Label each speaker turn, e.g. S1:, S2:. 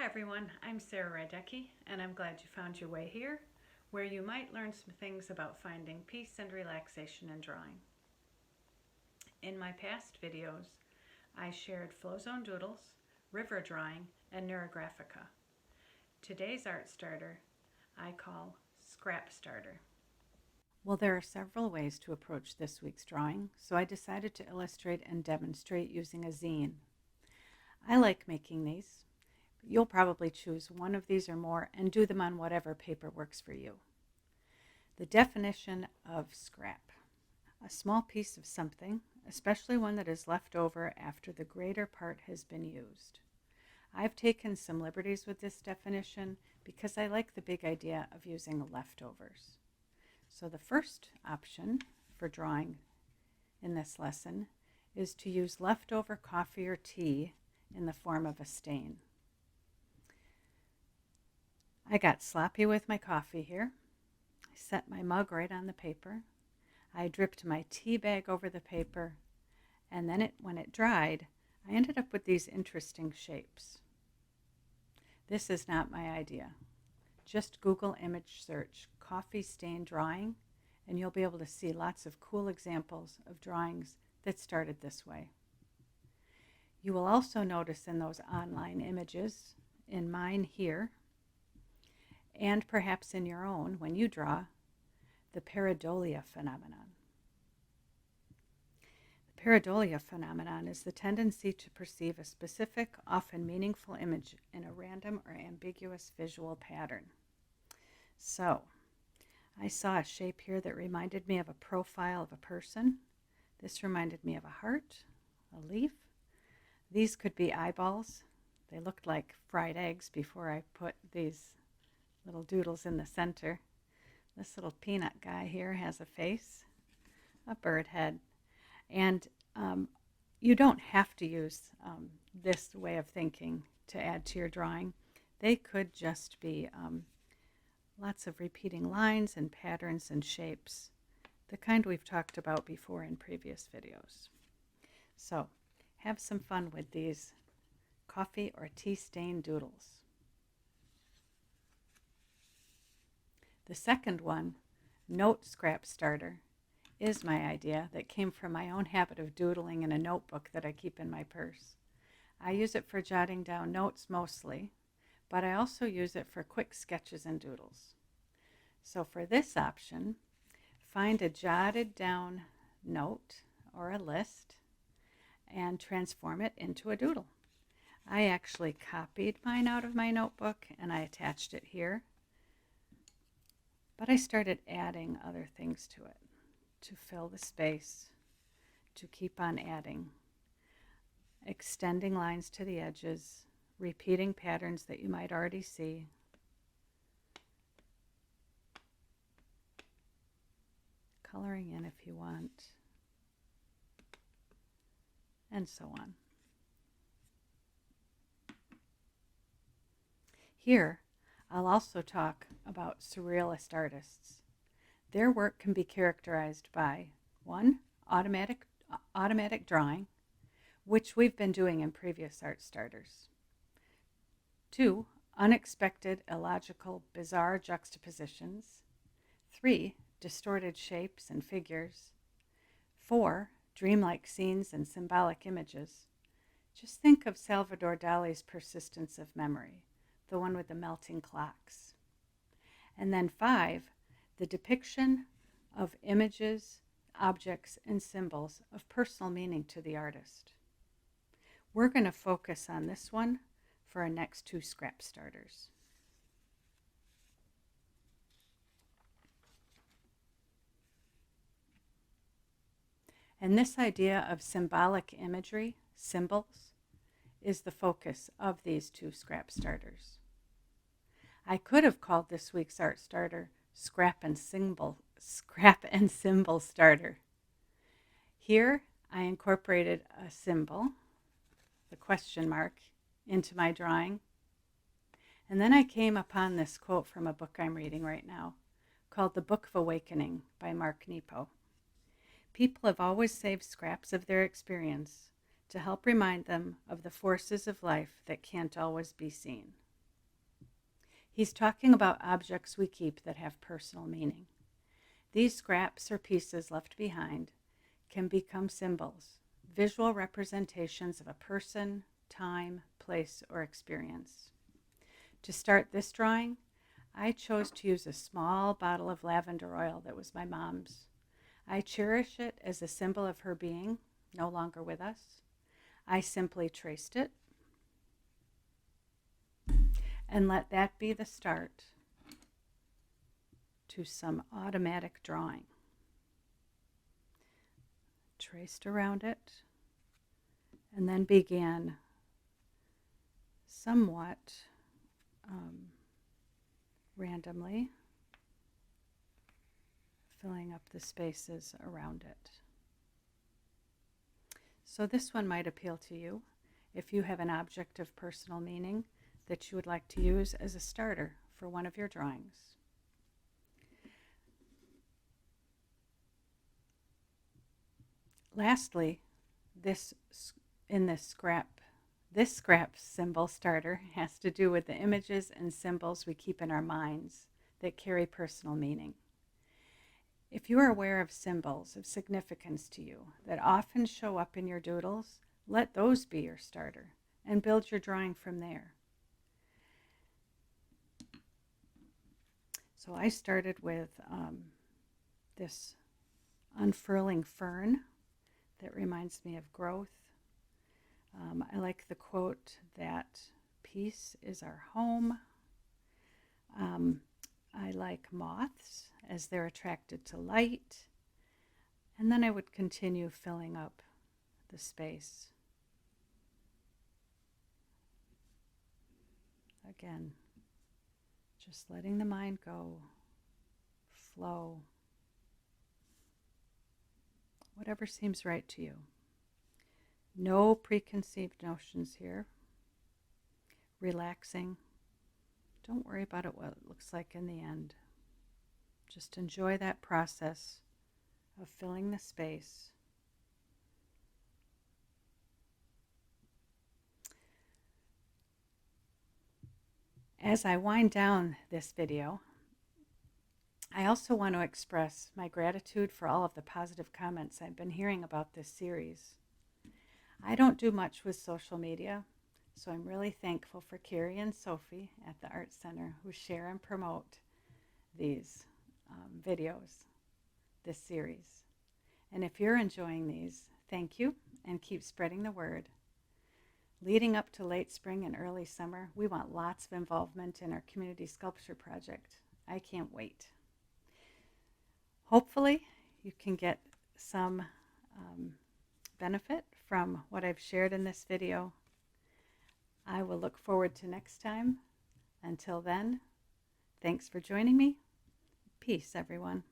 S1: Hi everyone, I'm Sarah Rydecki, and I'm glad you found your way here, where you might learn some things about finding peace and relaxation in drawing. In my past videos, I shared Flowzone Doodles, river drawing, and Neurographica. Today's art starter I call Scrap Starter. Well, there are several ways to approach this week's drawing, so I decided to illustrate and demonstrate using a zine. I like making these. You'll probably choose one of these or more and do them on whatever paper works for you. The definition of scrap: a small piece of something, especially one that is left over after the greater part has been used. I've taken some liberties with this definition because I like the big idea of using leftovers. So the first option for drawing in this lesson is to use leftover coffee or tea in the form of a stain. I got sloppy with my coffee here. I set my mug right on the paper. I dripped my tea bag over the paper, and then when it dried, I ended up with these interesting shapes. This is not my idea. Just Google image search coffee stain drawing, and you'll be able to see lots of cool examples of drawings that started this way. You will also notice in those online images, in mine here, and perhaps in your own when you draw, the pareidolia phenomenon. The pareidolia phenomenon is the tendency to perceive a specific, often meaningful image in a random or ambiguous visual pattern. So, I saw a shape here that reminded me of a profile of a person. This reminded me of a heart, a leaf. These could be eyeballs. They looked like fried eggs before I put these little doodles in the center. This little peanut guy here has a face, a bird head, and you don't have to use this way of thinking to add to your drawing. They could just be lots of repeating lines and patterns and shapes, the kind we've talked about before in previous videos. So have some fun with these coffee or tea stained doodles. The second one, Note Scrap Starter, is my idea that came from my own habit of doodling in a notebook that I keep in my purse. I use it for jotting down notes mostly, but I also use it for quick sketches and doodles. So for this option, find a jotted down note or a list and transform it into a doodle. I actually copied mine out of my notebook and I attached it here. But I started adding other things to it to fill the space, to keep on adding, extending lines to the edges, repeating patterns that you might already see, coloring in if you want, and so on. Here, I'll also talk about surrealist artists. Their work can be characterized by 1. Automatic drawing, which we've been doing in previous art starters. 2. Unexpected, illogical, bizarre juxtapositions. 3. Distorted shapes and figures. 4. Dreamlike scenes and symbolic images. Just think of Salvador Dali's Persistence of Memory, the one with the melting clocks. And then 5, the depiction of images, objects, and symbols of personal meaning to the artist. We're going to focus on this one for our next 2 scrap starters. And this idea of symbolic imagery, symbols, is the focus of these 2 scrap starters. I could have called this week's art starter Scrap and Symbol Starter. Here I incorporated a symbol, the question mark, into my drawing. And then I came upon this quote from a book I'm reading right now called The Book of Awakening by Mark Nepo. People have always saved scraps of their experience to help remind them of the forces of life that can't always be seen. He's talking about objects we keep that have personal meaning. These scraps or pieces left behind can become symbols, visual representations of a person, time, place, or experience. To start this drawing, I chose to use a small bottle of lavender oil that was my mom's. I cherish it as a symbol of her being no longer with us. I simply traced it and let that be the start to some automatic drawing. Traced around it and then began somewhat randomly filling up the spaces around it. So this one might appeal to you if you have an object of personal meaning that you would like to use as a starter for one of your drawings. Lastly, this scrap symbol starter has to do with the images and symbols we keep in our minds that carry personal meaning. If you are aware of symbols of significance to you that often show up in your doodles, let those be your starter and build your drawing from there. So I started with this unfurling fern that reminds me of growth. I like the quote that peace is our home. I like moths as they're attracted to light. And then I would continue filling up the space. Again, just letting the mind go, flow, whatever seems right to you. No preconceived notions here. Relaxing. Don't worry about what it looks like in the end. Just enjoy that process of filling the space. As I wind down this video, I also want to express my gratitude for all of the positive comments I've been hearing about this series. I don't do much with social media, so I'm really thankful for Carrie and Sophie at the Art Center who share and promote these videos, this series. And if you're enjoying these, thank you and keep spreading the word. Leading up to late spring and early summer, we want lots of involvement in our community sculpture project. I can't wait. Hopefully, you can get some benefit from what I've shared in this video. I will look forward to next time. Until then, thanks for joining me. Peace, everyone.